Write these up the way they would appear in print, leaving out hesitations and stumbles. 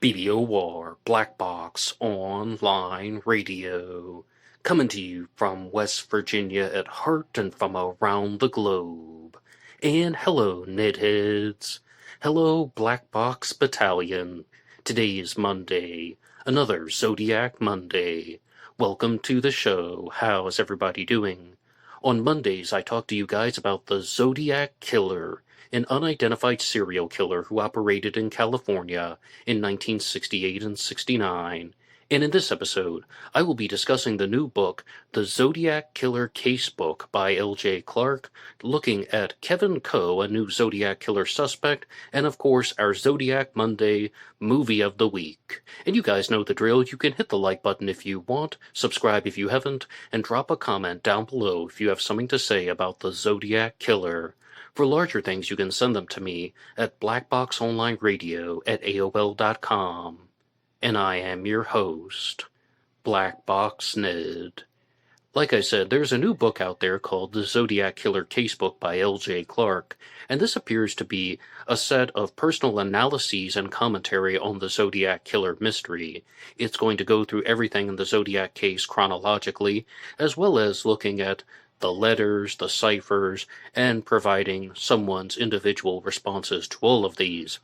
BBOR, Black Box Online Radio, coming to you from West Virginia at heart and from around the globe. And hello, Nedheads. Hello, Black Box Battalion. Today is Monday, another Zodiac Monday. Welcome to the show. How's everybody doing? On Mondays, I talk to you guys about the Zodiac Killer, an unidentified serial killer who operated in California in 1968 and 69. And in this episode, I will be discussing the new book, The Zodiac Killer Casebook by L.J. Clark, looking at Kevin Coe, a new Zodiac killer suspect, and of course our Zodiac Monday movie of the week. And you guys know the drill. You can hit the like button if you want, subscribe if you haven't, and drop a comment down below if you have something to say about the Zodiac Killer. For larger things, you can send them to me at blackboxonlineradio@aol.com. And I am your host, Box Ned. Like I said, there's a new book out there called The Zodiac Killer Casebook by L.J. Clark, and this appears to be a set of personal analyses and commentary on the Zodiac Killer mystery. It's going to go through everything in the Zodiac case chronologically, as well as looking at the letters, the ciphers, and providing someone's individual responses to all of these.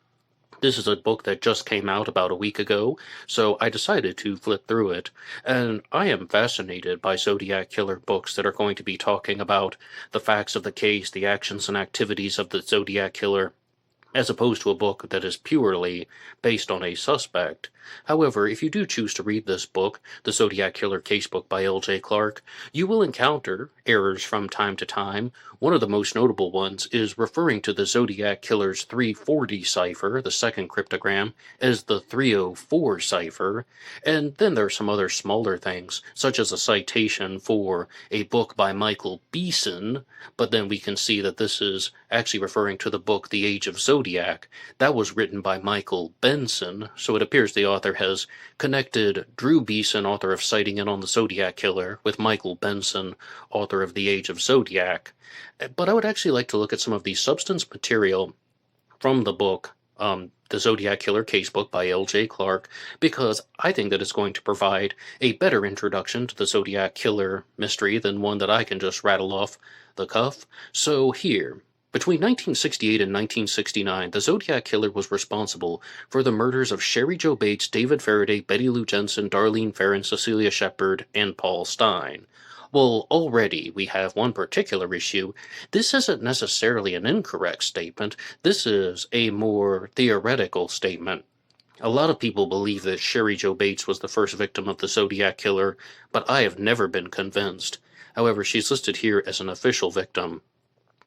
This is a book that just came out about a week ago, so I decided to flip through it, and I am fascinated by Zodiac Killer books that are going to be talking about the facts of the case, the actions and activities of the Zodiac Killer, as opposed to a book that is purely based on a suspect. However, if you do choose to read this book, The Zodiac Killer Casebook by L.J. Clark, you will encounter errors from time to time. One of the most notable ones is referring to the Zodiac Killer's 340 cipher, the second cryptogram, as the 304 cipher, and then there are some other smaller things, such as a citation for a book by Michael Beeson, but then we can see that this is actually referring to the book The Age of Zodiac. That was written by Michael Benson, so it appears the author has connected Drew Beeson, author of Sighting In on the Zodiac Killer, with Michael Benson, author of The Age of Zodiac. But I would actually like to look at some of the substance material from the book, The Zodiac Killer Casebook by L.J. Clark, because I think that it's going to provide a better introduction to the Zodiac Killer mystery than one that I can just rattle off the cuff. So here, between 1968 and 1969, the Zodiac Killer was responsible for the murders of Sherry Jo Bates, David Faraday, Betty Lou Jensen, Darlene Ferrin, Cecilia Shepard, and Paul Stein. Well, already we have one particular issue. This isn't necessarily an incorrect statement. This is a more theoretical statement. A lot of people believe that Sherry Jo Bates was the first victim of the Zodiac Killer, but I have never been convinced. However, she's listed here as an official victim.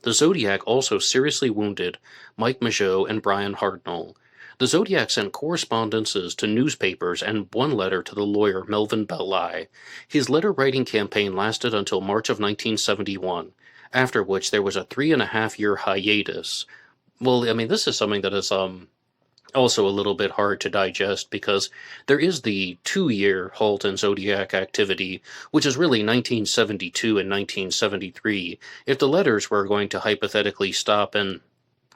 The Zodiac also seriously wounded Mike Mageau and Brian Hartnell. The Zodiac sent correspondences to newspapers and one letter to the lawyer Melvin Belli. His letter-writing campaign lasted until March of 1971, after which there was a 3.5-year hiatus. Well, I mean, this is something that is also a little bit hard to digest, because there is the 2-year halt in Zodiac activity, which is really 1972 and 1973. If the letters were going to hypothetically stop in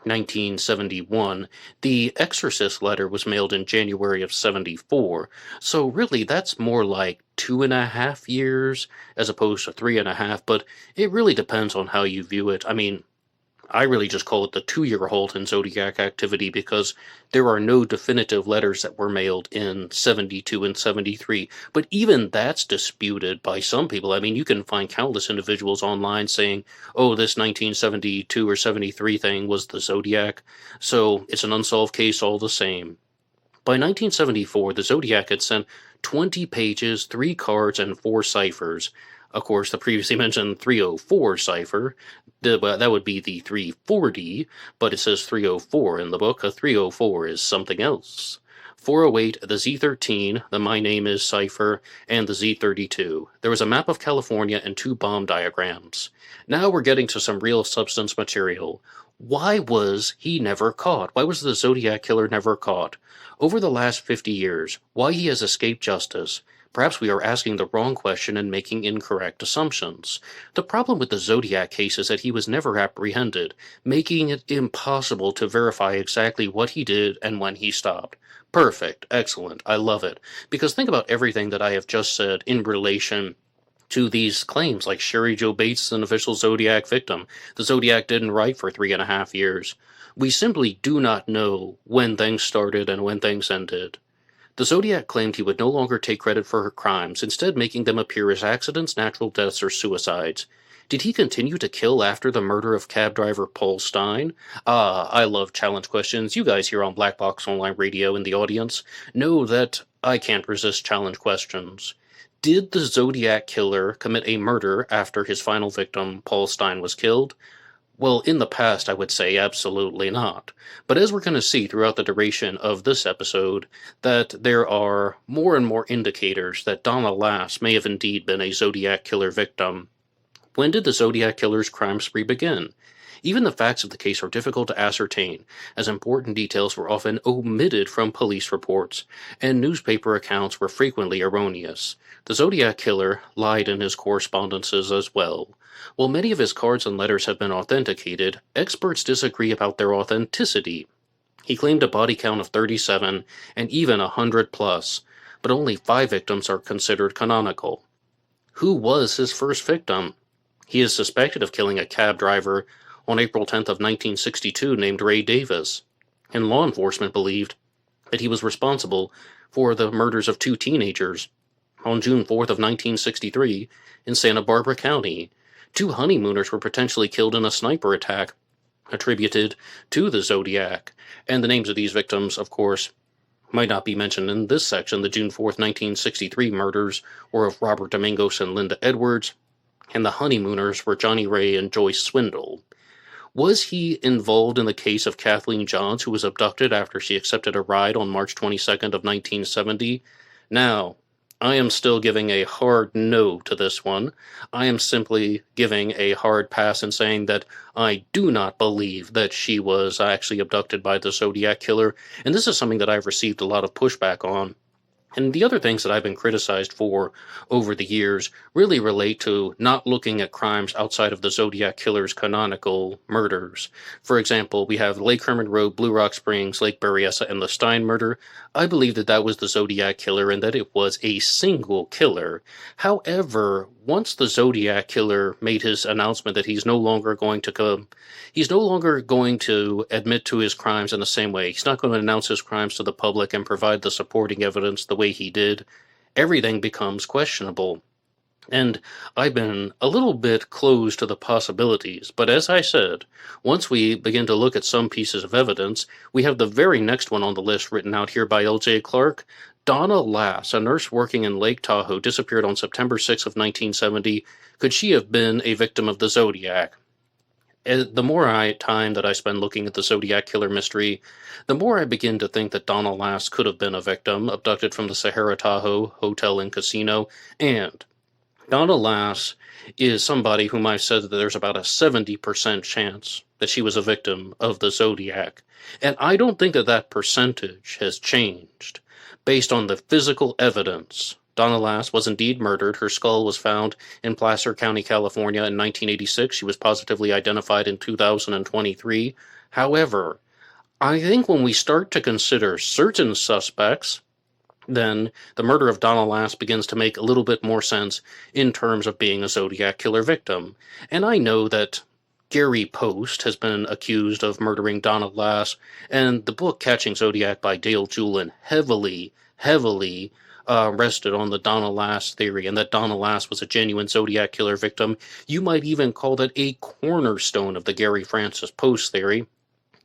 1971, the Exorcist letter was mailed in January of 74, so really that's more like 2.5 years as opposed to 3.5, but it really depends on how you view it. I mean, I really just call it the 2-year halt in Zodiac activity because there are no definitive letters that were mailed in 72 and 73. But even that's disputed by some people. I mean, you can find countless individuals online saying, oh, this 1972 or 73 thing was the Zodiac. So it's an unsolved case all the same. By 1974, the Zodiac had sent 20 pages, 3 cards, and 4 ciphers. Of course, the previously mentioned 304 cipher, that would be the 340, but it says 304 in the book. A 304 is something else. 408, the Z13, the My Name Is cipher, and the Z32. There was a map of California and 2 bomb diagrams. Now we're getting to some real substance material. Why was he never caught? Why was the Zodiac Killer never caught? Over the last 50 years, why he has escaped justice? Perhaps we are asking the wrong question and making incorrect assumptions. The problem with the Zodiac case is that he was never apprehended, making it impossible to verify exactly what he did and when he stopped. Perfect. Excellent. I love it. Because think about everything that I have just said in relation to these claims, like Sherry Jo Bates is an official Zodiac victim. The Zodiac didn't write for 3.5 years. We simply do not know when things started and when things ended. The Zodiac claimed he would no longer take credit for her crimes, instead making them appear as accidents, natural deaths, or suicides. Did he continue to kill after the murder of cab driver Paul Stein? I love challenge questions. You guys here on Black Box Online Radio in the audience know that I can't resist challenge questions. Did the Zodiac Killer commit a murder after his final victim, Paul Stein, was killed? Well, in the past, I would say absolutely not. But as we're going to see throughout the duration of this episode, that there are more and more indicators that Donna Lass may have indeed been a Zodiac Killer victim. When did the Zodiac Killer's crime spree begin? Even the facts of the case are difficult to ascertain, as important details were often omitted from police reports, and newspaper accounts were frequently erroneous. The Zodiac Killer lied in his correspondences as well. While many of his cards and letters have been authenticated, experts disagree about their authenticity. He claimed a body count of 37 and even 100 plus, but only 5 victims are considered canonical. Who was his first victim? He is suspected of killing a cab driver on April 10th of 1962 named Ray Davis, and law enforcement believed that he was responsible for the murders of 2 teenagers on June 4th of 1963 in Santa Barbara County. 2 honeymooners were potentially killed in a sniper attack attributed to the Zodiac, and the names of these victims, of course, might not be mentioned in this section. The June 4th, 1963 murders were of Robert Domingos and Linda Edwards, and the honeymooners were Johnny Ray and Joyce Swindle. Was he involved in the case of Kathleen Johns, who was abducted after she accepted a ride on March 22nd of 1970? Now, I am still giving a hard no to this one. I am simply giving a hard pass and saying that I do not believe that she was actually abducted by the Zodiac Killer, and this is something that I've received a lot of pushback on. And the other things that I've been criticized for over the years really relate to not looking at crimes outside of the Zodiac Killer's canonical murders. For example, we have Lake Herman Road, Blue Rock Springs, Lake Berryessa, and the Stein murder. I believe that that was the Zodiac Killer and that it was a single killer. However, once the Zodiac Killer made his announcement that he's no longer going to admit to his crimes in the same way. He's not going to announce his crimes to the public and provide the supporting evidence the way he did. Everything becomes questionable. And I've been a little bit closed to the possibilities, but as I said, once we begin to look at some pieces of evidence, we have the very next one on the list written out here by L.J. Clark. Donna Lass, a nurse working in Lake Tahoe, disappeared on September 6 of 1970. Could she have been a victim of the Zodiac? The more time that I spend looking at the Zodiac Killer mystery, the more I begin to think that Donna Lass could have been a victim, abducted from the Sahara Tahoe Hotel and Casino, and Donna Lass is somebody whom I've said that there's about a 70% chance that she was a victim of the Zodiac, and I don't think that that percentage has changed. Based on the physical evidence, Donna Lass was indeed murdered. Her skull was found in Placer County, California in 1986. She was positively identified in 2023. However, I think when we start to consider certain suspects, then the murder of Donna Lass begins to make a little bit more sense in terms of being a Zodiac Killer victim. And I know that Gary Post has been accused of murdering Donna Lass, and the book Catching Zodiac by Dale Julin heavily rested on the Donna Lass theory, and that Donna Lass was a genuine Zodiac Killer victim. You might even call that a cornerstone of the Gary Francis Post theory.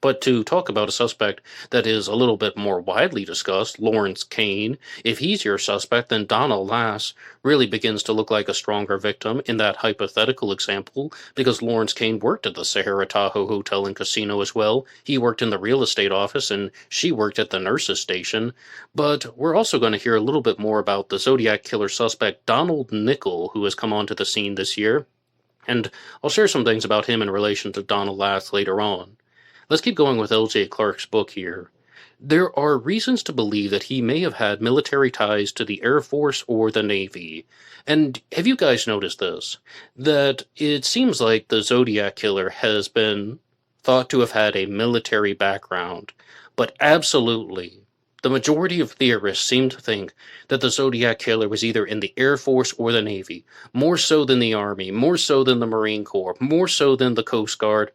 But to talk about a suspect that is a little bit more widely discussed, Lawrence Kane, if he's your suspect, then Donna Lass really begins to look like a stronger victim in that hypothetical example, because Lawrence Kane worked at the Sahara Tahoe Hotel and Casino as well. He worked in the real estate office, and she worked at the nurse's station. But we're also going to hear a little bit more about the Zodiac Killer suspect Donald Nickel, who has come onto the scene this year. And I'll share some things about him in relation to Donna Lass later on. Let's keep going with L.J. Clark's book here. There are reasons to believe that he may have had military ties to the Air Force or the Navy. And have you guys noticed this? That it seems like the Zodiac Killer has been thought to have had a military background. But absolutely, The majority of theorists seem to think that the Zodiac Killer was either in the Air Force or the Navy, more so than the Army, more so than the Marine Corps, more so than the Coast Guard,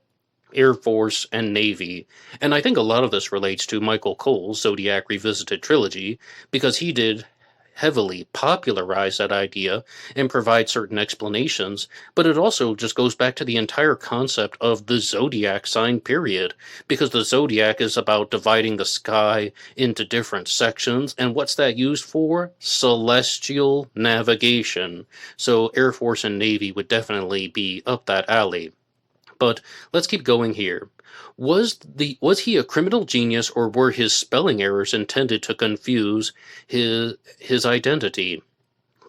Air Force, and Navy. And I think a lot of this relates to Michael Cole's Zodiac Revisited trilogy, because he did heavily popularize that idea and provide certain explanations, but it also just goes back to the entire concept of the zodiac sign, period, because the zodiac is about dividing the sky into different sections, and what's that used for? Celestial navigation. So Air Force and Navy would definitely be up that alley. But let's keep going here. Was he a criminal genius, or were his spelling errors intended to confuse his identity?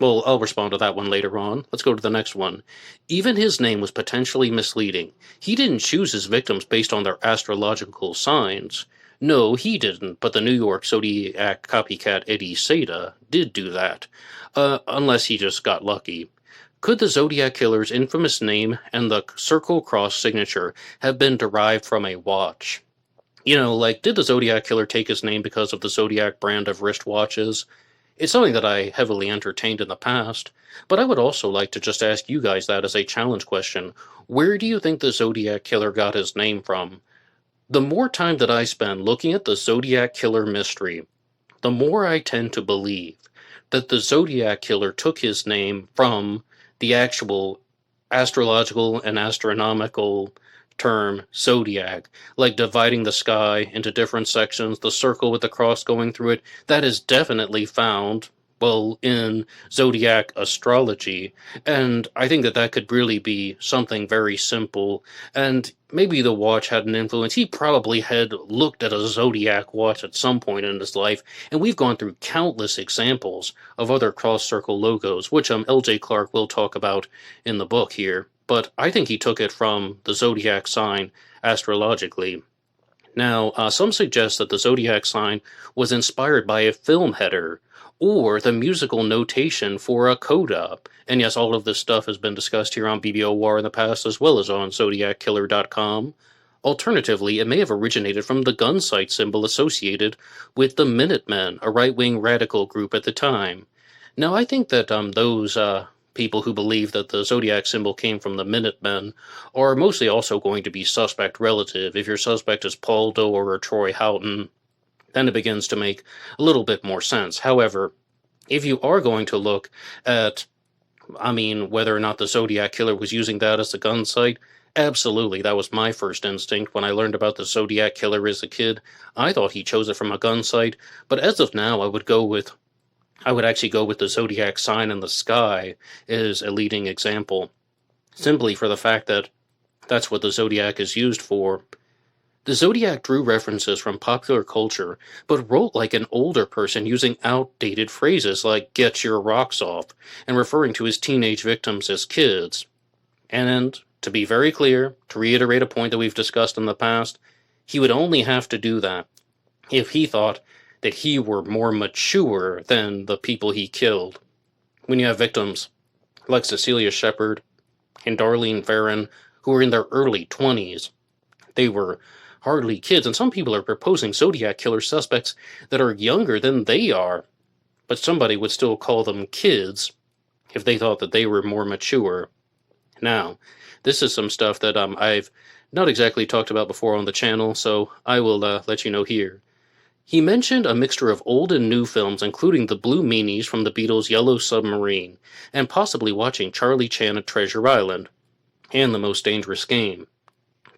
Well, I'll respond to that one later on. Let's go to the next one. Even his name was potentially misleading. He didn't choose his victims based on their astrological signs. No, he didn't, but the New York Zodiac copycat Eddie Seda did do that. Unless he just got lucky. Could the Zodiac Killer's infamous name and the circle cross signature have been derived from a watch? You know, like, did the Zodiac Killer take his name because of the Zodiac brand of wristwatches? It's something that I heavily entertained in the past, but I would also like to just ask you guys that as a challenge question. Where do you think the Zodiac Killer got his name from? The more time that I spend looking at the Zodiac Killer mystery, the more I tend to believe that the Zodiac Killer took his name from the actual astrological and astronomical term zodiac, like dividing the sky into different sections, the circle with the cross going through it. That is definitely found, well, in zodiac astrology, and I think that could really be something very simple. And maybe the watch had an influence. He probably had looked at a zodiac watch at some point in his life, and we've gone through countless examples of other cross-circle logos, which L.J. Clark will talk about in the book here. But I think he took it from the zodiac sign astrologically. Now, some suggest that the zodiac sign was inspired by a film header, or the musical notation for a coda. And yes, all of this stuff has been discussed here on BBOR in the past, as well as on ZodiacKiller.com. Alternatively, it may have originated from the gun sight symbol associated with the Minutemen, a right-wing radical group at the time. Now, I think that those people who believe that the zodiac symbol came from the Minutemen are mostly also going to be suspect relative. If your suspect is Paul Doerr or Troy Houghton, then it begins to make a little bit more sense. However, if you are going to look at, whether or not the Zodiac Killer was using that as a gun sight, absolutely, that was my first instinct when I learned about the Zodiac Killer as a kid. I thought he chose it from a gun sight, but as of now, I would actually go with the zodiac sign in the sky as a leading example, simply for the fact that that's what the zodiac is used for. The Zodiac drew references from popular culture, but wrote like an older person, using outdated phrases like "get your rocks off" and referring to his teenage victims as kids. And to be very clear, to reiterate a point that we've discussed in the past, he would only have to do that if he thought that he were more mature than the people he killed. When you have victims like Cecilia Shepard and Darlene Ferrin, who were in their early 20s, they were hardly kids, and some people are proposing Zodiac Killer suspects that are younger than they are, but somebody would still call them kids if they thought that they were more mature. Now, this is some stuff that I've not exactly talked about before on the channel, so I will let you know here. He mentioned a mixture of old and new films, including the Blue Meanies from the Beatles' Yellow Submarine, and possibly watching Charlie Chan at Treasure Island, and The Most Dangerous Game.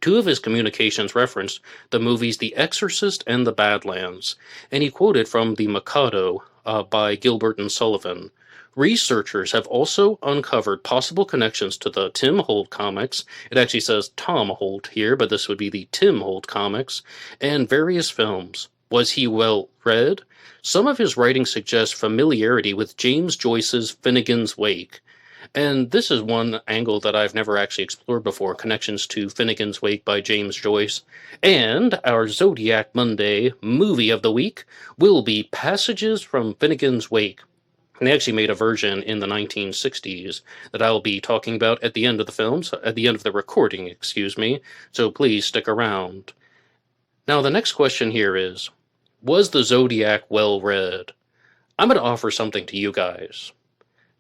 Two of his communications referenced the movies The Exorcist and The Badlands, and he quoted from The Mikado by Gilbert and Sullivan. Researchers have also uncovered possible connections to the Tim Holt comics. It actually says Tom Holt here, but this would be the Tim Holt comics, and various films. Was he well read? Some of his writing suggests familiarity with James Joyce's Finnegan's Wake. And this is one angle that I've never actually explored before, connections to Finnegan's Wake by James Joyce. And our Zodiac Monday movie of the week will be Passages from Finnegan's Wake. And they actually made a version in the 1960s that I'll be talking about at the end of the recording, so please stick around. Now, the next question here is, Was the Zodiac well read? I'm going to offer something to you guys.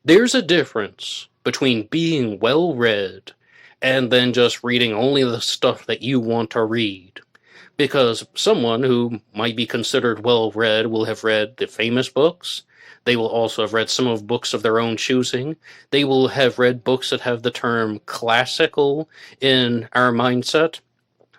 There's a difference between being well read and then just reading only the stuff that you want to read. Because someone who might be considered well read will have read the famous books. They will also have read some of books of their own choosing. They will have read books that have the term classical in our mindset.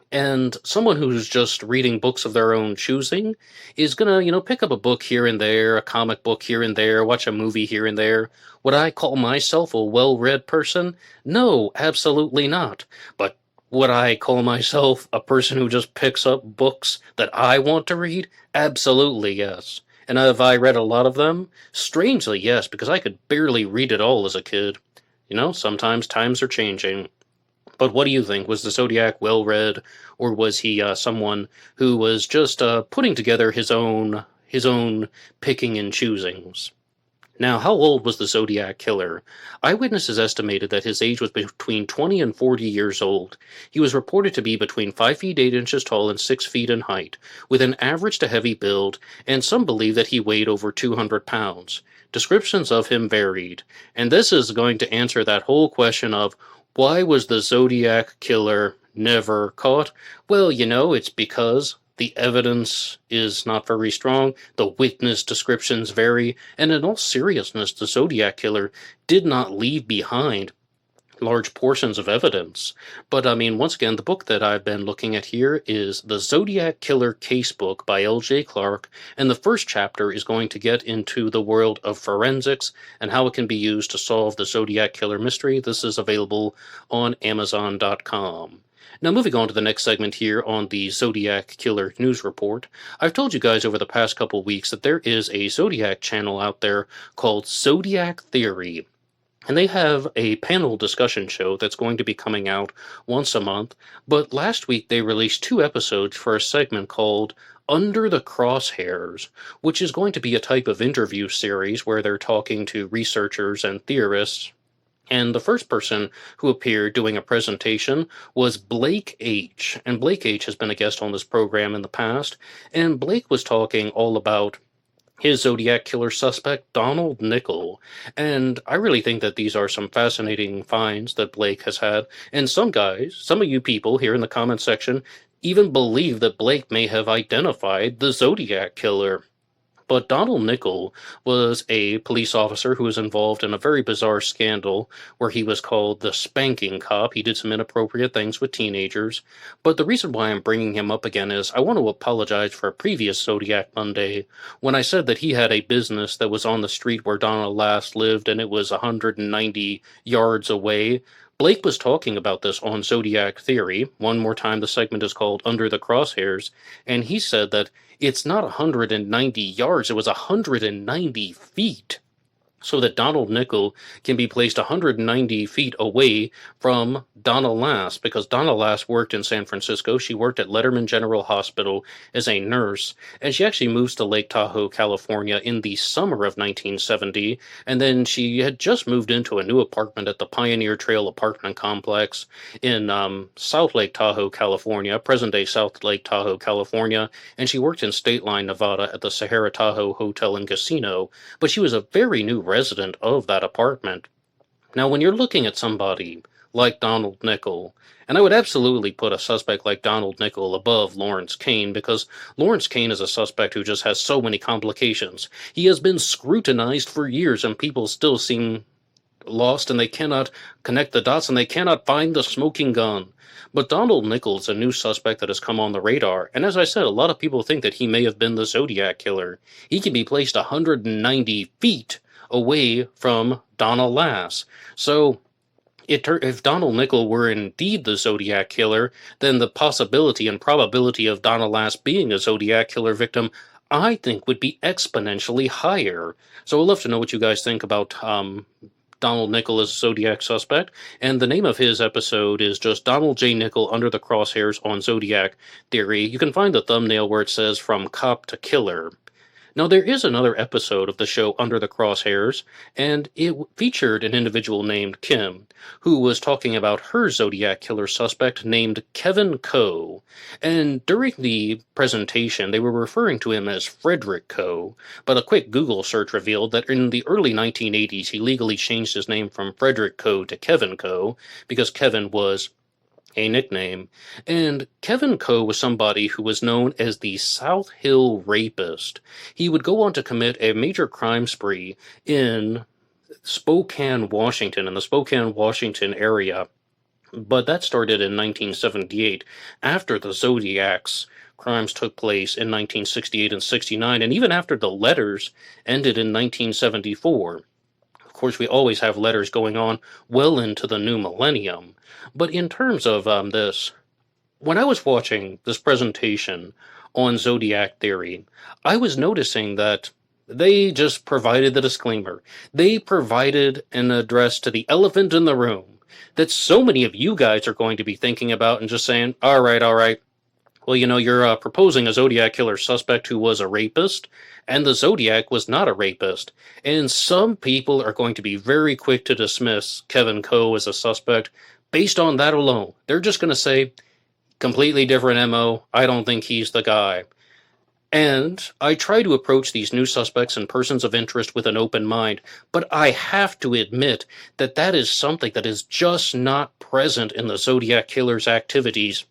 And someone who's just reading books of their own choosing is gonna, pick up a book here and there, a comic book here and there, watch a movie here and there. Would I call myself a well-read person? No, absolutely not. But would I call myself a person who just picks up books that I want to read? Absolutely, yes. And have I read a lot of them? Strangely, yes, because I could barely read it all as a kid. Sometimes times are changing. But what do you think? Was the Zodiac well read, or was he someone who was just putting together his own picking and choosings? Now, how old was the Zodiac Killer? Eyewitnesses estimated that his age was between 20 and 40 years old. He was reported to be between 5 feet 8 inches tall and 6 feet in height, with an average to heavy build, and some believe that he weighed over 200 pounds. Descriptions of him varied, and this is going to answer that whole question of, why was the Zodiac Killer never caught? Well, it's because the evidence is not very strong, the witness descriptions vary, and in all seriousness, the Zodiac Killer did not leave behind large portions of evidence. But once again, the book that I've been looking at here is the Zodiac Killer Casebook by L.J. Clark, and the first chapter is going to get into the world of forensics and how it can be used to solve the Zodiac Killer mystery. This is available on Amazon.com. Now, moving on to the next segment here on the Zodiac Killer News Report, I've told you guys over the past couple weeks that there is a Zodiac channel out there called Zodiac Theory. And they have a panel discussion show that's going to be coming out once a month. But last week they released 2 episodes for a segment called Under the Crosshairs, which is going to be a type of interview series where they're talking to researchers and theorists. And the first person who appeared doing a presentation was Blake H. And Blake H. has been a guest on this program in the past. And Blake was talking all about his Zodiac Killer suspect, Donald Nickel. And I really think that these are some fascinating finds that Blake has had. And some of you people here in the comment section, even believe that Blake may have identified the Zodiac Killer. But Donald Nickel was a police officer who was involved in a very bizarre scandal where he was called the spanking cop. He did some inappropriate things with teenagers. But the reason why I'm bringing him up again is I want to apologize for a previous Zodiac Monday when I said that he had a business that was on the street where Donna Lass lived and it was 190 yards away. Blake was talking about this on Zodiac Theory. One more time, the segment is called Under the Crosshairs, and he said that it's not 190 yards, it was 190 feet. So that Donald Nickel can be placed 190 feet away from Donna Lass, because Donna Lass worked in San Francisco. She worked at Letterman General Hospital as a nurse, and she actually moves to Lake Tahoe, California in the summer of 1970, and then she had just moved into a new apartment at the Pioneer Trail apartment complex in South Lake Tahoe, California, present-day South Lake Tahoe, California, and she worked in State Line, Nevada at the Sahara Tahoe Hotel and Casino, but she was a very new resident of that apartment. Now, when you're looking at somebody like Donald Nickel, and I would absolutely put a suspect like Donald Nickel above Lawrence Kane, because Lawrence Kane is a suspect who just has so many complications. He has been scrutinized for years, and people still seem lost, and they cannot connect the dots, and they cannot find the smoking gun. But Donald Nickel is a new suspect that has come on the radar, and as I said, a lot of people think that he may have been the Zodiac Killer. He can be placed 190 feet away from Donna Lass. So if Donald Nickel were indeed the Zodiac Killer, then the possibility and probability of Donna Lass being a Zodiac Killer victim, I think, would be exponentially higher. So I'd love to know what you guys think about Donald Nickel as a Zodiac suspect, and the name of his episode is just Donald J. Nickel Under the Crosshairs on Zodiac Theory. You can find the thumbnail where it says From Cop to Killer. Now, there is another episode of the show Under the Crosshairs, and it featured an individual named Kim, who was talking about her Zodiac killer suspect named Kevin Coe. And during the presentation, they were referring to him as Frederick Coe, but a quick Google search revealed that in the early 1980s, he legally changed his name from Frederick Coe to Kevin Coe, because Kevin was a nickname, and Kevin Coe was somebody who was known as the South Hill Rapist. He would go on to commit a major crime spree in Spokane, Washington, in the Spokane, Washington area, but that started in 1978, after the Zodiac's crimes took place in 1968 and 69, and even after the letters ended in 1974. Of course, we always have letters going on well into the new millennium. But in terms of this, when I was watching this presentation on Zodiac Theory, I was noticing that they just provided the disclaimer. They provided an address to the elephant in the room that so many of you guys are going to be thinking about and just saying, all right. Well, you're proposing a Zodiac killer suspect who was a rapist, and the Zodiac was not a rapist. And some people are going to be very quick to dismiss Kevin Coe as a suspect based on that alone. They're just going to say, completely different MO, I don't think he's the guy. And I try to approach these new suspects and persons of interest with an open mind, but I have to admit that that is something that is just not present in the Zodiac killer's activities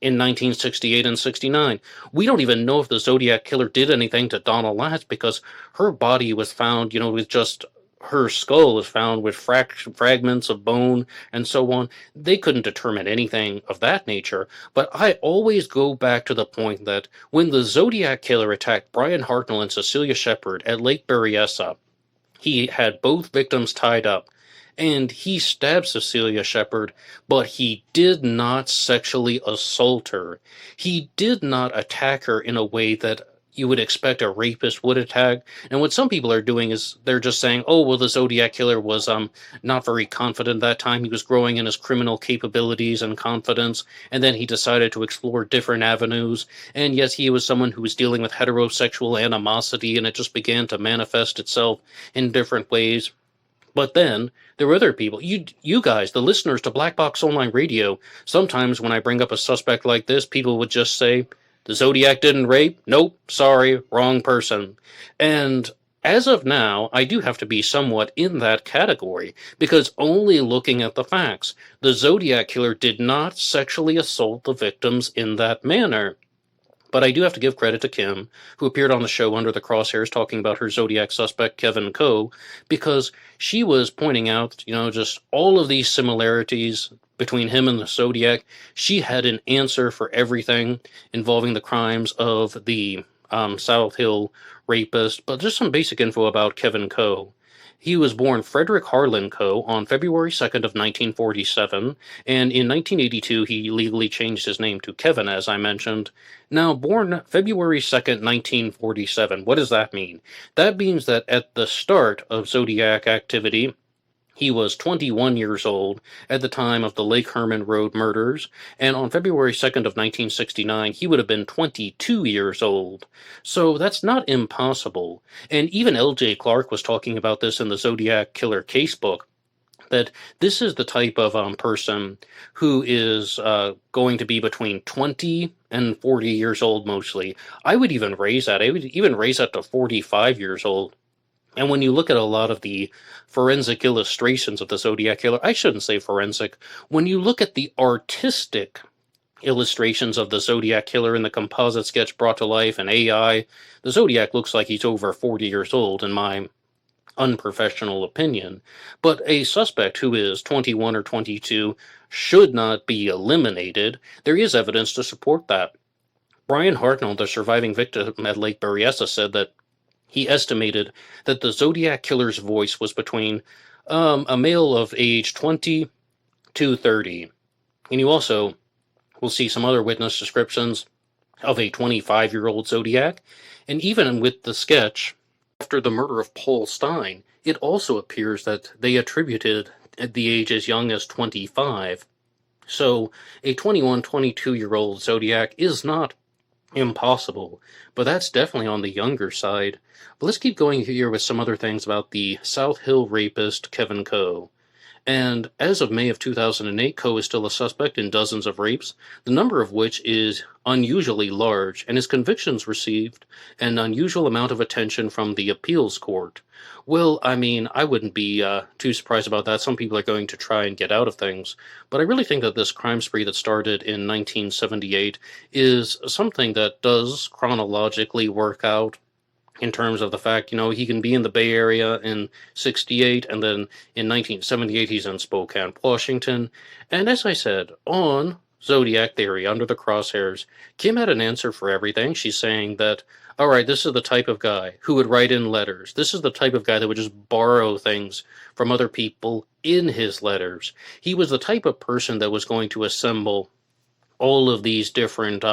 in 1968 and 69. We don't even know if the Zodiac killer did anything to Donna Lass, because her body was found, with just her skull was found with fragments of bone and so on. They couldn't determine anything of that nature, but I always go back to the point that when the Zodiac killer attacked Brian Hartnell and Cecilia Shepard at Lake Berryessa, he had both victims tied up, and he stabbed Cecilia Shepard, but he did not sexually assault her. He did not attack her in a way that you would expect a rapist would attack. And what some people are doing is they're just saying, oh, well, the Zodiac killer was not very confident that time. He was growing in his criminal capabilities and confidence, and then he decided to explore different avenues. And yes, he was someone who was dealing with heterosexual animosity, and it just began to manifest itself in different ways. But then there were other people, you guys, the listeners to Black Box Online Radio. Sometimes when I bring up a suspect like this, people would just say, the Zodiac didn't rape? Nope, sorry, wrong person. And as of now, I do have to be somewhat in that category, because only looking at the facts, the Zodiac killer did not sexually assault the victims in that manner. But I do have to give credit to Kim, who appeared on the show Under the Crosshairs talking about her Zodiac suspect, Kevin Coe, because she was pointing out, just all of these similarities between him and the Zodiac. She had an answer for everything involving the crimes of the South Hill rapist. But just some basic info about Kevin Coe. He was born Frederick Harlan Coe on February 2nd of 1947, and in 1982 he legally changed his name to Kevin, as I mentioned. Now, born February 2nd, 1947, what does that mean? That means that at the start of Zodiac activity, he was 21 years old at the time of the Lake Herman Road murders, and on February 2nd of 1969, he would have been 22 years old. So that's not impossible. And even L.J. Clark was talking about this in the Zodiac Killer Casebook, that this is the type of person who is going to be between 20 and 40 years old mostly. I would even raise that. I would even raise that to 45 years old. And when you look at a lot of the forensic illustrations of the Zodiac Killer, I shouldn't say forensic, when you look at the artistic illustrations of the Zodiac Killer in the composite sketch brought to life and AI, the Zodiac looks like he's over 40 years old, in my unprofessional opinion. But a suspect who is 21 or 22 should not be eliminated. There is evidence to support that. Brian Hartnell, the surviving victim at Lake Berryessa, said that he estimated that the Zodiac killer's voice was between a male of age 20 to 30. And you also will see some other witness descriptions of a 25-year-old Zodiac. And even with the sketch, after the murder of Paul Stein, it also appears that they attributed the age as young as 25. So a 21, 22-year-old Zodiac is not impossible. But that's definitely on the younger side. But let's keep going here with some other things about the South Hill rapist Kevin Coe. And as of May of 2008, Coe is still a suspect in dozens of rapes, the number of which is unusually large, and his convictions received an unusual amount of attention from the appeals court. Well, I mean, I wouldn't be too surprised about that. Some people are going to try and get out of things. But I really think that this crime spree that started in 1978 is something that does chronologically work out in terms of the fact, he can be in the Bay Area in 68, and then in 1978 he's in Spokane, Washington. And as I said, on Zodiac Theory, Under the Crosshairs, Kim had an answer for everything. She's saying that, all right, this is the type of guy who would write in letters. This is the type of guy that would just borrow things from other people in his letters. He was the type of person that was going to assemble all of these different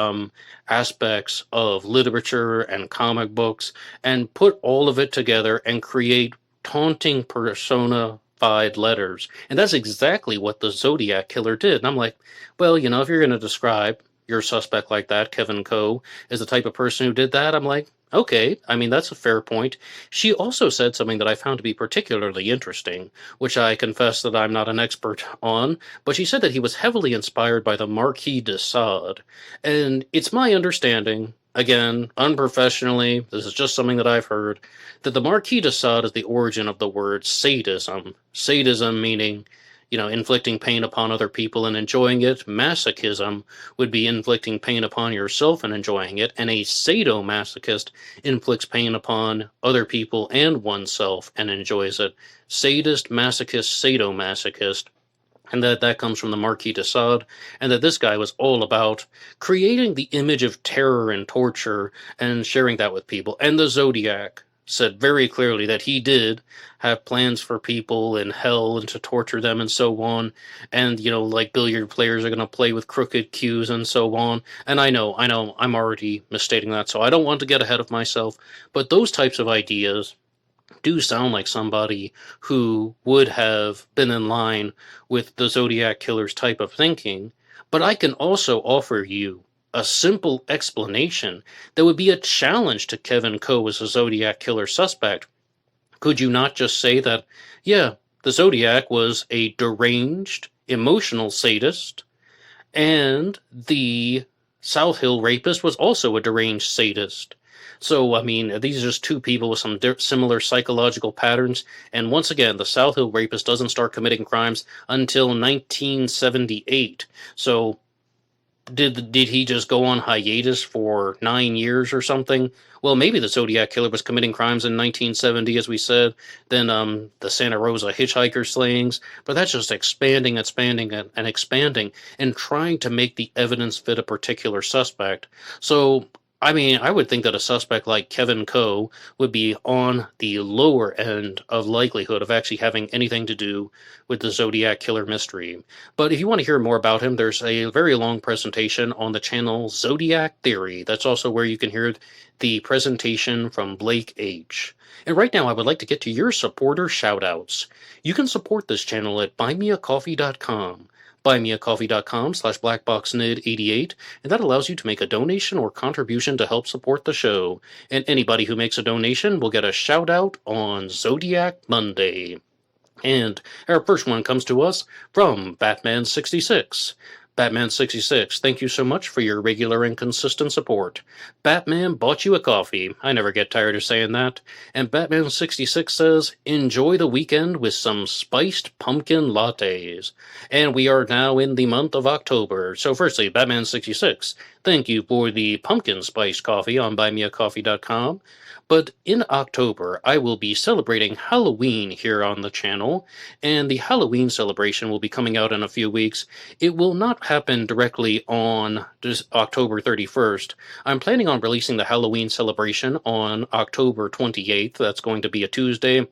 aspects of literature and comic books and put all of it together and create taunting personified letters. And that's exactly what the Zodiac Killer did. And I'm like, well, if you're going to describe your suspect like that, Kevin Coe, as the type of person who did that, I'm like, okay, I mean, that's a fair point. She also said something that I found to be particularly interesting, which I confess that I'm not an expert on, but she said that he was heavily inspired by the Marquis de Sade. And it's my understanding, again, unprofessionally, this is just something that I've heard, that the Marquis de Sade is the origin of the word sadism. Sadism meaning inflicting pain upon other people and enjoying it. Masochism would be inflicting pain upon yourself and enjoying it. And a sadomasochist inflicts pain upon other people and oneself and enjoys it. Sadist, masochist, sadomasochist. And that comes from the Marquis de Sade, and that this guy was all about creating the image of terror and torture and sharing that with people. And the Zodiac said very clearly that he did have plans for people in hell and to torture them and so on. And, like billiard players are going to play with crooked cues and so on. And I know, I'm already misstating that, so I don't want to get ahead of myself. But those types of ideas do sound like somebody who would have been in line with the Zodiac Killer's type of thinking. But I can also offer you a simple explanation that would be a challenge to Kevin Coe as a Zodiac Killer suspect. Could you not just say that, yeah, the Zodiac was a deranged, emotional sadist, and the South Hill rapist was also a deranged sadist? So, I mean, these are just two people with some similar psychological patterns. And once again, the South Hill rapist doesn't start committing crimes until 1978. So, did he just go on hiatus for 9 years or something? Well, maybe the Zodiac Killer was committing crimes in 1970, as we said. Then the Santa Rosa hitchhiker slayings. But that's just expanding and expanding and trying to make the evidence fit a particular suspect. So, I mean, I would think that a suspect like Kevin Coe would be on the lower end of likelihood of actually having anything to do with the Zodiac Killer mystery. But if you want to hear more about him, there's a very long presentation on the channel Zodiac Theory. That's also where you can hear the presentation from Blake H. And right now, I would like to get to your supporter shoutouts. You can support this channel at buymeacoffee.com. buymeacoffee.com/blackboxnid88, and that allows you to make a donation or contribution to help support the show. And anybody who makes a donation will get a shout out on Zodiac Monday. And our first one comes to us from Batman66. Batman66, thank you so much for your regular and consistent support. Batman bought you a coffee. I never get tired of saying that. And Batman66 says, enjoy the weekend with some spiced pumpkin lattes. And we are now in the month of October. So firstly, Batman66, thank you for the pumpkin spice coffee on buymeacoffee.com. But in October, I will be celebrating Halloween here on the channel, and the Halloween celebration will be coming out in a few weeks. It will not happen directly on October 31st. I'm planning on releasing the Halloween celebration on October 28th. That's going to be a Tuesday.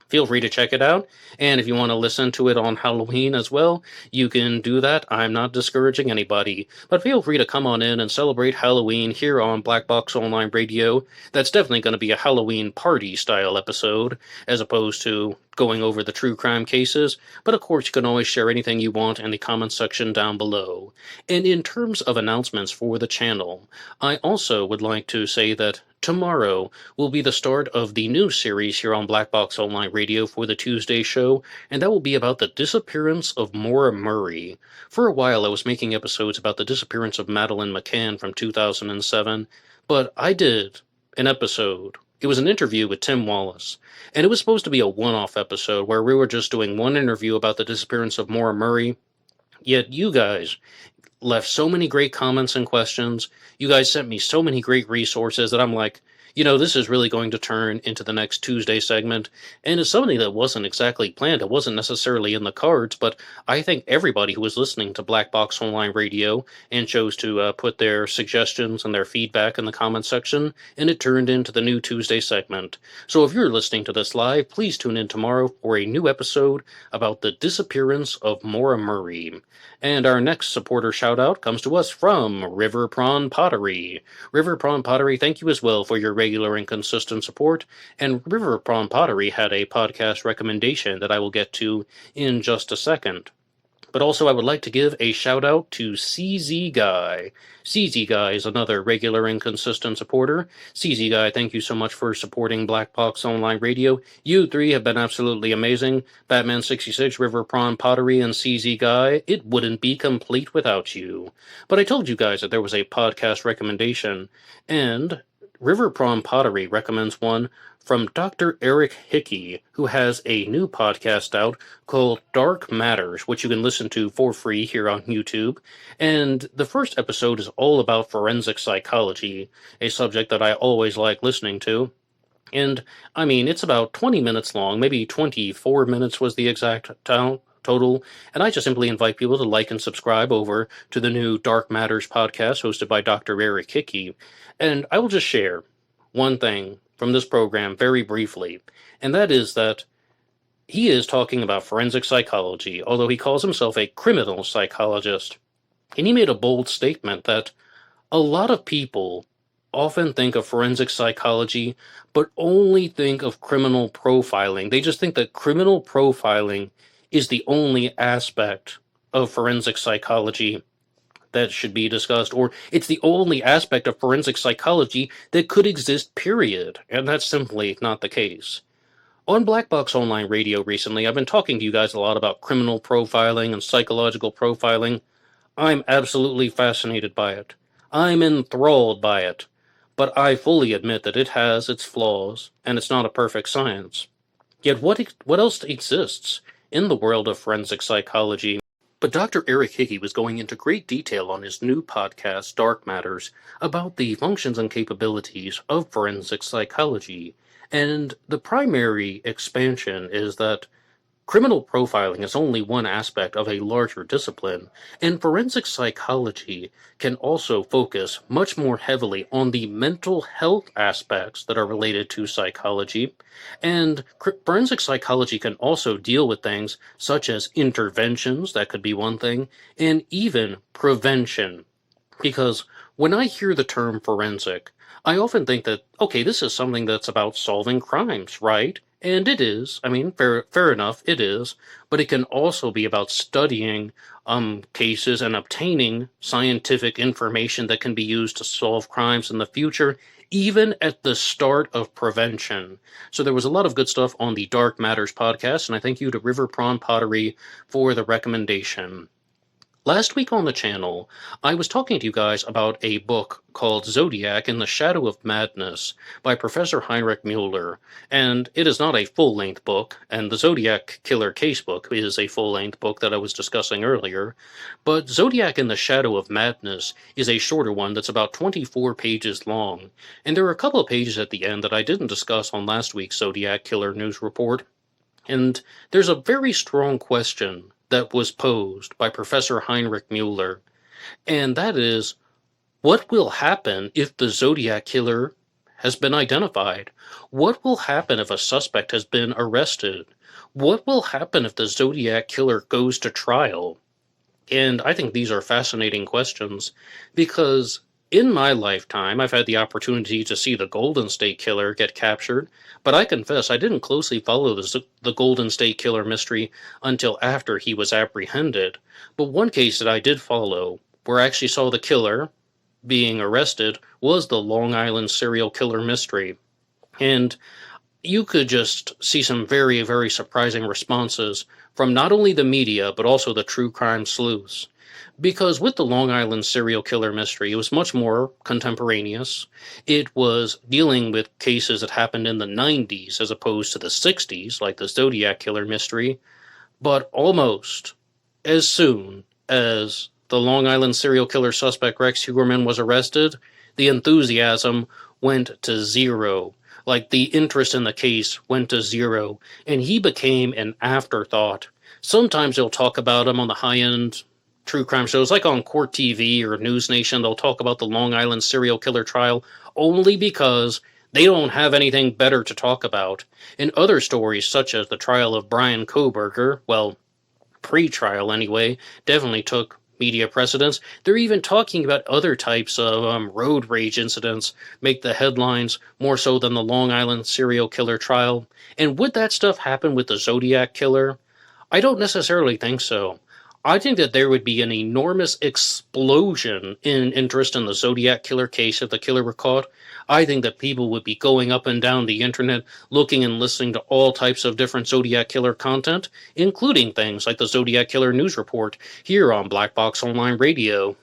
Feel free to check it out, and if you want to listen to it on Halloween as well, you can do that. I'm not discouraging anybody, but feel free to come on in and celebrate Halloween here on Black Box Online Radio. That's definitely going to be a Halloween party-style episode, as opposed to going over the true crime cases, but of course you can always share anything you want in the comments section down below. And in terms of announcements for the channel, I also would like to say that tomorrow will be the start of the new series here on Black Box Online Radio for the Tuesday show, and that will be about the disappearance of Maura Murray. For a while I was making episodes about the disappearance of Madeleine McCann from 2007, but I did an episode. It was an interview with Tim Wallace, and it was supposed to be a one-off episode where we were just doing one interview about the disappearance of Maura Murray, yet you guys left so many great comments and questions. You guys sent me so many great resources that I'm like, this is really going to turn into the next Tuesday segment, and it's something that wasn't exactly planned. It wasn't necessarily in the cards, but I think everybody who was listening to Black Box Online Radio and chose to put their suggestions and their feedback in the comment section, and it turned into the new Tuesday segment. So if you're listening to this live, please tune in tomorrow for a new episode about the disappearance of Maura Murray. And our next supporter shout-out comes to us from River Prawn Pottery. River Prawn Pottery, thank you as well for your regular and consistent support. And River Prawn Pottery had a podcast recommendation that I will get to in just a second. But also I would like to give a shout-out to CZ Guy. CZ Guy is another regular and consistent supporter. CZ Guy, thank you so much for supporting Black Box Online Radio. You three have been absolutely amazing. Batman66, River Prawn Pottery, and CZ Guy, it wouldn't be complete without you. But I told you guys that there was a podcast recommendation, and River Prawn Pottery recommends one from Dr. Eric Hickey, who has a new podcast out called Dark Matters, which you can listen to for free here on YouTube. And the first episode is all about forensic psychology, a subject that I always like listening to. And, it's about 20 minutes long, maybe 24 minutes was the exact total, and I just simply invite people to like and subscribe over to the new Dark Matters podcast hosted by Dr. Eric Hickey. And I will just share one thing from this program very briefly, and that is that he is talking about forensic psychology, although he calls himself a criminal psychologist. And he made a bold statement that a lot of people often think of forensic psychology, but only think of criminal profiling. They just think that criminal profiling is the only aspect of forensic psychology that should be discussed, or it's the only aspect of forensic psychology that could exist, period. And that's simply not the case. On Black Box Online Radio recently, I've been talking to you guys a lot about criminal profiling and psychological profiling. I'm absolutely fascinated by it. I'm enthralled by it. But I fully admit that it has its flaws, and it's not a perfect science. Yet what else exists in the world of forensic psychology? But Dr. Eric Hickey was going into great detail on his new podcast, Dark Matters, about the functions and capabilities of forensic psychology. And the primary expansion is that criminal profiling is only one aspect of a larger discipline, and forensic psychology can also focus much more heavily on the mental health aspects that are related to psychology, and forensic psychology can also deal with things such as interventions, that could be one thing, and even prevention. Because when I hear the term forensic, I often think that, okay, this is something that's about solving crimes, right? And it is. Fair enough, it is. But it can also be about studying cases and obtaining scientific information that can be used to solve crimes in the future, even at the start of prevention. So there was a lot of good stuff on the Dark Matters podcast, and I thank you to River Prawn Pottery for the recommendation. Last week on the channel, I was talking to you guys about a book called Zodiac in the Shadow of Madness by Professor Heinrich Müller, and it is not a full-length book, and the Zodiac Killer Casebook is a full-length book that I was discussing earlier, but Zodiac in the Shadow of Madness is a shorter one that's about 24 pages long, and there are a couple of pages at the end that I didn't discuss on last week's Zodiac Killer News Report, and there's a very strong question that was posed by Professor Heinrich Müller, and that is, what will happen if the Zodiac Killer has been identified? What will happen if a suspect has been arrested? What will happen if the Zodiac Killer goes to trial? And I think these are fascinating questions, because In my lifetime, I've had the opportunity to see the Golden State Killer get captured, but I confess I didn't closely follow the Golden State Killer mystery until after he was apprehended. But one case that I did follow, where I actually saw the killer being arrested, was the Long Island serial killer mystery. And you could just see some very, very surprising responses from not only the media, but also the true crime sleuths. Because with the Long Island serial killer mystery, it was much more contemporaneous. It was dealing with cases that happened in the 90s as opposed to the 60s, like the Zodiac Killer mystery. But almost as soon as the Long Island serial killer suspect Rex Hugerman was arrested, the enthusiasm went to zero. Like, the interest in the case went to zero, and he became an afterthought. Sometimes they'll talk about him on the high-end true crime shows, like on Court TV or News Nation. They'll talk about the Long Island serial killer trial only because they don't have anything better to talk about. In other stories, such as the trial of Brian Kohberger, well, pre-trial anyway, definitely took media precedence. They're even talking about other types of road rage incidents make the headlines more so than the Long Island serial killer trial. And would that stuff happen with the Zodiac Killer? I don't necessarily think so. I think that there would be an enormous explosion in interest in the Zodiac Killer case if the killer were caught. I think that people would be going up and down the internet looking and listening to all types of different Zodiac Killer content, including things like the Zodiac Killer News Report here on Black Box Online Radio.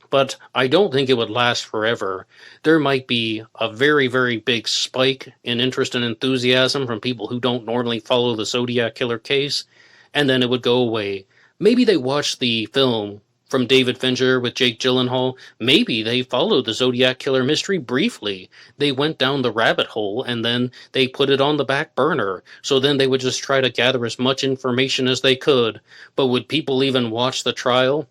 But I don't think it would last forever. There might be a very, very big spike in interest and enthusiasm from people who don't normally follow the Zodiac Killer case, and then it would go away. Maybe they watched the film from David Fincher with Jake Gyllenhaal. Maybe they followed the Zodiac Killer mystery briefly. They went down the rabbit hole and then they put it on the back burner. So then they would just try to gather as much information as they could. But would people even watch the trial?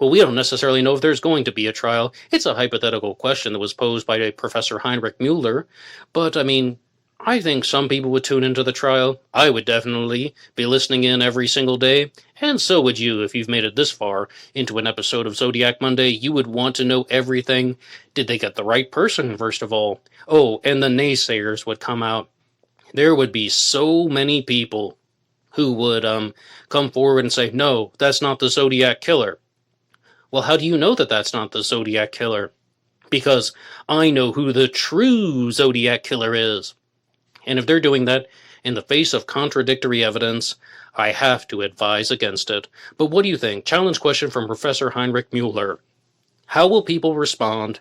Well, we don't necessarily know if there's going to be a trial. It's a hypothetical question that was posed by Professor Heinrich Mueller. But, I think some people would tune into the trial. I would definitely be listening in every single day. And so would you if you've made it this far into an episode of Zodiac Monday. You would want to know everything. Did they get the right person, first of all? Oh, and the naysayers would come out. There would be so many people who would come forward and say, no, that's not the Zodiac Killer. Well, how do you know that that's not the Zodiac Killer? Because I know who the true Zodiac Killer is. And if they're doing that in the face of contradictory evidence, I have to advise against it. But what do you think? Challenge question from Professor Heinrich Mueller. How will people respond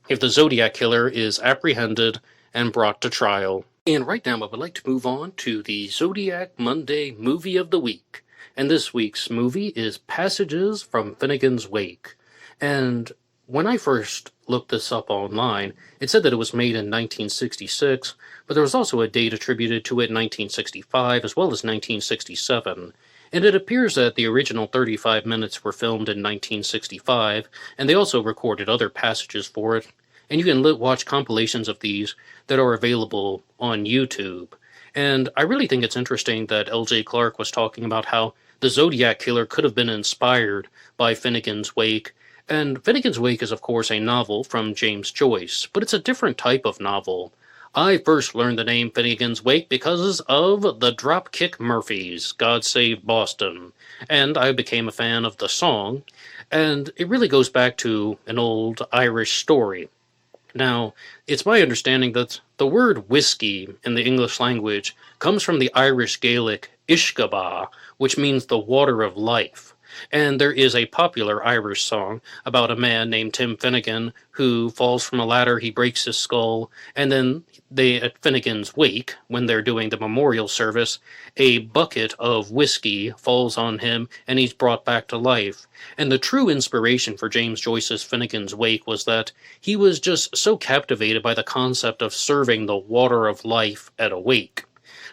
if the Zodiac Killer is apprehended and brought to trial? And right now I would like to move on to the Zodiac Monday movie of the week. And this week's movie is Passages from Finnegan's Wake. And when I first looked this up online, it said that it was made in 1966, but there was also a date attributed to it in 1965 as well as 1967. And it appears that the original 35 minutes were filmed in 1965, and they also recorded other passages for it. And you can watch compilations of these that are available on YouTube. And I really think it's interesting that L.J. Clark was talking about how the Zodiac Killer could have been inspired by Finnegan's Wake. And Finnegan's Wake is, of course, a novel from James Joyce, but it's a different type of novel. I first learned the name Finnegan's Wake because of the Dropkick Murphys, God Save Boston, and I became a fan of the song, and it really goes back to an old Irish story. Now, it's my understanding that the word whiskey in the English language comes from the Irish Gaelic Ishkaba, which means the water of life. And there is a popular Irish song about a man named Tim Finnegan who falls from a ladder, he breaks his skull, and then at Finnegan's Wake, when they're doing the memorial service, a bucket of whiskey falls on him and he's brought back to life. And the true inspiration for James Joyce's Finnegan's Wake was that he was just so captivated by the concept of serving the water of life at a wake.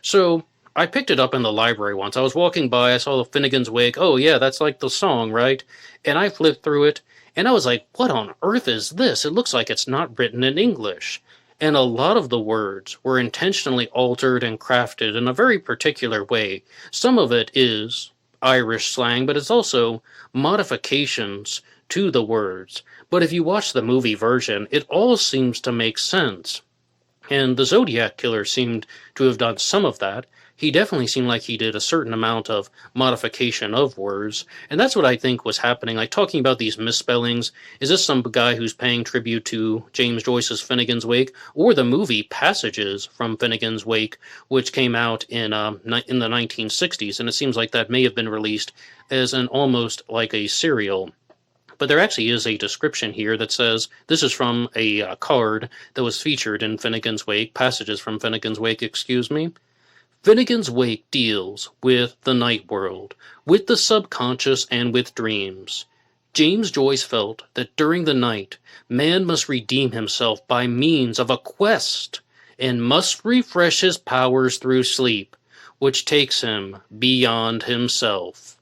So I picked it up in the library once. I was walking by, I saw the Finnegan's Wake. Oh yeah, that's like the song, right? And I flipped through it, and I was like, what on earth is this? It looks like it's not written in English. And a lot of the words were intentionally altered and crafted in a very particular way. Some of it is Irish slang, but it's also modifications to the words. But if you watch the movie version, it all seems to make sense. And the Zodiac Killer seemed to have done some of that. He definitely seemed like he did a certain amount of modification of words, and that's what I think was happening. Like, talking about these misspellings, is this some guy who's paying tribute to James Joyce's Finnegan's Wake, or the movie Passages from Finnegan's Wake, which came out in the 1960s, and it seems like that may have been released as an almost like a serial. But there actually is a description here that says, this is from a card that was featured in Finnegan's Wake, Passages from Finnegan's Wake, excuse me. Finnegan's Wake deals with the night world, with the subconscious and with dreams. James Joyce felt that during the night, man must redeem himself by means of a quest, and must refresh his powers through sleep, which takes him beyond himself,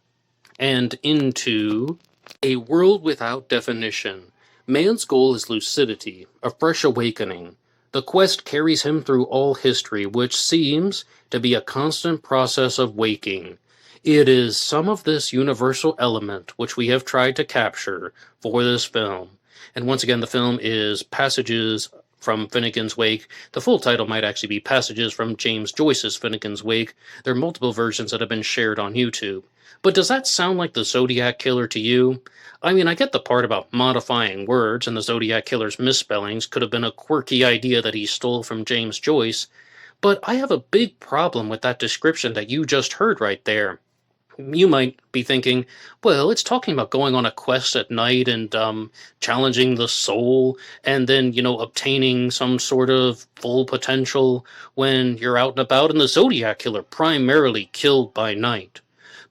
and into a world without definition. Man's goal is lucidity, a fresh awakening. The quest carries him through all history, which seems to be a constant process of waking. It is some of this universal element which we have tried to capture for this film. And once again, the film is Passages from Finnegan's Wake. The full title might actually be Passages from James Joyce's Finnegan's Wake. There are multiple versions that have been shared on YouTube. But does that sound like the Zodiac Killer to you? I mean, I get the part about modifying words, and the Zodiac Killer's misspellings could have been a quirky idea that he stole from James Joyce, but I have a big problem with that description that you just heard right there. You might be thinking, well, it's talking about going on a quest at night and challenging the soul, and then, obtaining some sort of full potential when you're out and about, and the Zodiac Killer primarily killed by night.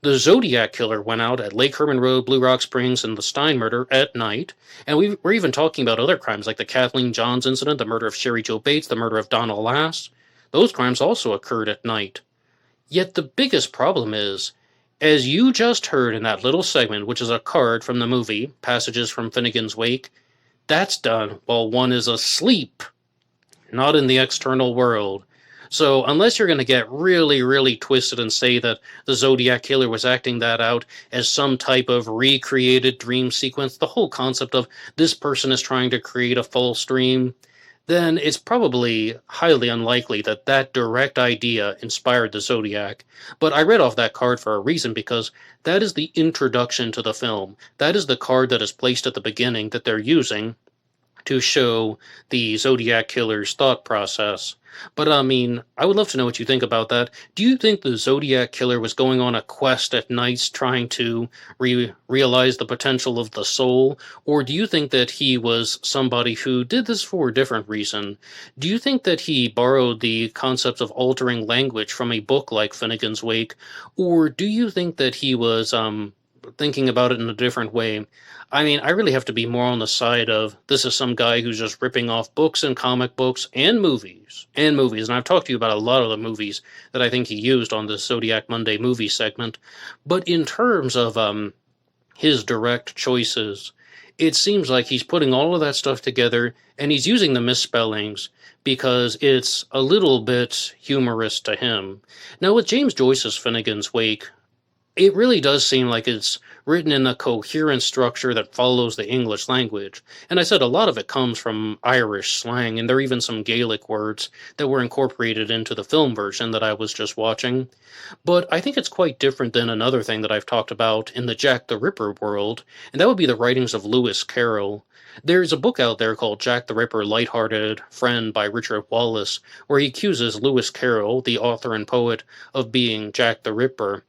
The Zodiac Killer went out at Lake Herman Road, Blue Rock Springs, and the Stein murder at night. And we're even talking about other crimes like the Kathleen Johns incident, the murder of Sherry Jo Bates, the murder of Donna Lass. Those crimes also occurred at night. Yet the biggest problem is, as you just heard in that little segment, which is a card from the movie, Passages from Finnegan's Wake, that's done while one is asleep, not in the external world. So unless you're going to get really, really twisted and say that the Zodiac Killer was acting that out as some type of recreated dream sequence, the whole concept of this person is trying to create a false dream, then it's probably highly unlikely that that direct idea inspired the Zodiac. But I read off that card for a reason, because that is the introduction to the film. That is the card that is placed at the beginning that they're using to show the Zodiac Killer's thought process. But I mean, I would love to know what you think about that. Do you think the Zodiac Killer was going on a quest at nights trying to realize the potential of the soul? Or do you think that he was somebody who did this for a different reason? Do you think that he borrowed the concepts of altering language from a book like Finnegan's Wake? Or do you think that he was thinking about it in a different way? I mean, I really have to be more on the side of this is some guy who's just ripping off books and comic books and movies. And I've talked to you about a lot of the movies that I think he used on the Zodiac Monday movie segment. But in terms of his direct choices, it seems like he's putting all of that stuff together, and he's using the misspellings because it's a little bit humorous to him. Now, with James Joyce's Finnegan's Wake, it really does seem like it's written in a coherent structure that follows the English language. And I said a lot of it comes from Irish slang, and there are even some Gaelic words that were incorporated into the film version that I was just watching. But I think it's quite different than another thing that I've talked about in the Jack the Ripper world, and that would be the writings of Lewis Carroll. There's a book out there called Jack the Ripper, Lighthearted Friend by Richard Wallace, where he accuses Lewis Carroll, the author and poet, of being Jack the Ripper.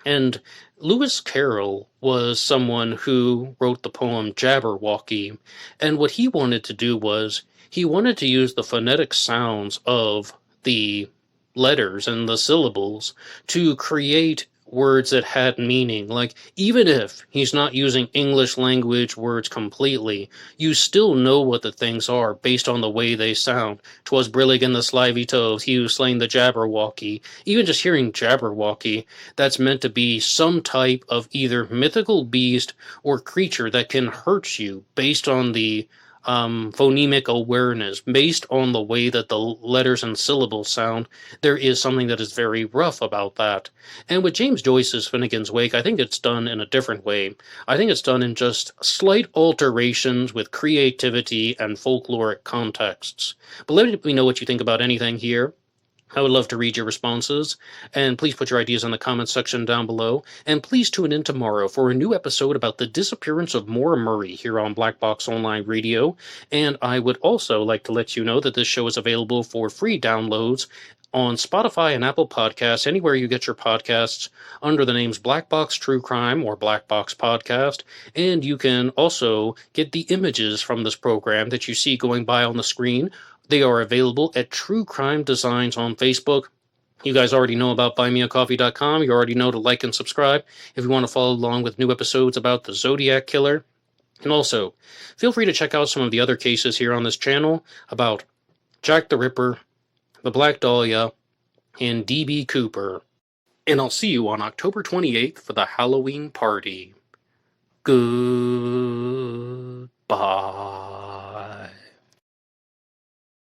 And Lewis Carroll was someone who wrote the poem Jabberwocky, and what he wanted to do was he wanted to use the phonetic sounds of the letters and the syllables to create words that had meaning. Like, even if he's not using English language words completely, you still know what the things are based on the way they sound. 'Twas brillig in the slivy toves, he who slain the Jabberwocky. Even just hearing Jabberwocky, that's meant to be some type of either mythical beast or creature that can hurt you based on the phonemic awareness, based on the way that the letters and syllables sound, there is something that is very rough about that. And with James Joyce's Finnegan's Wake, I think it's done in a different way. I think it's done in just slight alterations with creativity and folkloric contexts. But let me know what you think about anything here. I would love to read your responses, and please put your ideas in the comments section down below, and please tune in tomorrow for a new episode about the disappearance of Maura Murray here on Black Box Online Radio, and I would also like to let you know that this show is available for free downloads on Spotify and Apple Podcasts, anywhere you get your podcasts, under the names Black Box True Crime or Black Box Podcast, and you can also get the images from this program that you see going by on the screen. They are available at True Crime Designs on Facebook. You guys already know about buymeacoffee.com. You already know to like and subscribe if you want to follow along with new episodes about the Zodiac Killer. And also, feel free to check out some of the other cases here on this channel about Jack the Ripper, the Black Dahlia, and D.B. Cooper. And I'll see you on October 28th for the Halloween party. Goodbye.